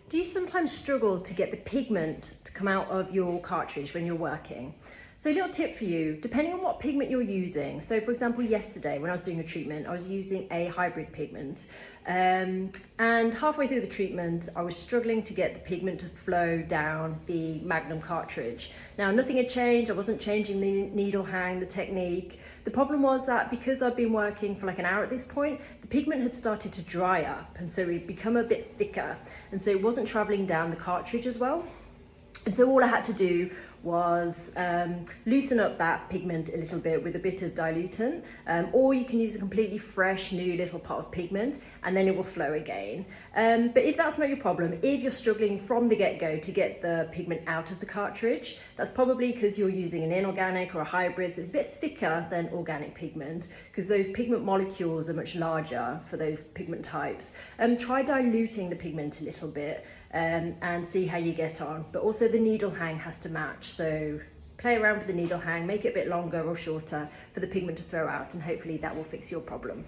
Do you sometimes struggle to get the pigment to come out of your cartridge when you're working? So a little tip for you, depending on what pigment you're using. So for example, yesterday when I was doing a treatment, I was using a hybrid pigment. And halfway through the treatment, I was struggling to get the pigment to flow down the Magnum cartridge. Now, nothing had changed. I wasn't changing the needle hang, the technique. The problem was that because I'd been working for like an hour at this point, the pigment had started to dry up. And so it'd become a bit thicker. And so it wasn't traveling down the cartridge as well. And so all I had to do was loosen up that pigment a little bit with a bit of dilutant, or you can use a completely fresh new little pot of pigment and then it will flow again. But if that's not your problem, if you're struggling from the get-go to get the pigment out of the cartridge, that's probably because you're using an inorganic or a hybrid, so it's a bit thicker than organic pigment because those pigment molecules are much larger for those pigment types. Try diluting the pigment a little bit and see how you get on. But also the needle hang has to match. So play around with the needle hang, make it a bit longer or shorter for the pigment to flow out, and hopefully that will fix your problem.